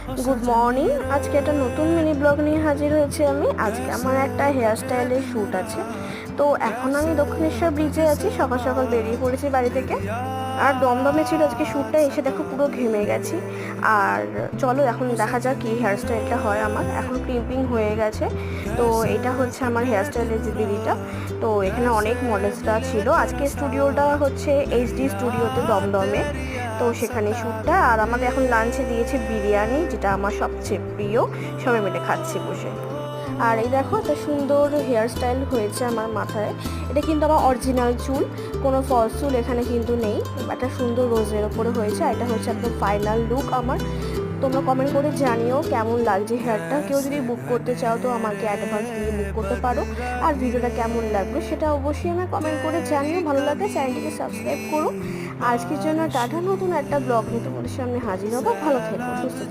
Good morning. আজকে একটা নতুন মিনি ব্লগ নিয়ে হাজির হয়েছি আমি। আজকে আমার একটা হেয়ার স্টাইলের শ্যুট আছে। তো এখন আমি দক্ষিণেশ্বর ব্রিজে আছি, সকাল সকাল বেরিয়ে পড়েছি বাড়ি থেকে। আর দমদমে ছিল আজকে শ্যুটটা, এসে দেখো পুরো ঘেমে গেছি। আর চলো এখন দেখা যাক কী হেয়ার স্টাইলটা হয় আমার। এখন ক্রিম্পিং হয়ে গেছে। তো এটা হচ্ছে আমার হেয়ার স্টাইলের যে দিদিটা। তো এখানে অনেক মডেলসরা ছিল। আজকে স্টুডিওটা হচ্ছে এইচডি স্টুডিওতে দমদমে। তো সেখানে শ্যুটটা। আর আমাকে এখন লাঞ্চে দিয়েছে বিরিয়ানি, যেটা আমার সবচেয়ে প্রিয়। সবাই মিলে খাচ্ছি বসে। আর এই দেখো একটা সুন্দর হেয়ার স্টাইল হয়েছে আমার মাথায়। এটা কিন্তু আমার অরিজিনাল চুল, কোনো ফলস চুল এখানে কিন্তু নেই। একটা সুন্দর রোজের ওপরে হয়েছে। এটা হচ্ছে একদম ফাইনাল লুক আমার। তোমরা কমেন্ট করে জানিও কেমন লাগছে হেয়ারটা। কেউ যদি বুক করতে চাও তো আমাকে অ্যাডভান্স দিয়ে বুক করতে পারো। আর ভিডিওটা কেমন লাগলো সেটা অবশ্যই আমাকে কমেন্ট করে জানিও। ভালো লাগে চ্যানেলটিকে সাবস্ক্রাইব করো। আজকের জন্য টাটা, নতুন একটা ব্লগ নিয়ে তোমাদের সামনে হাজির হবো। ভালো থেকো, সুস্থ থেকো।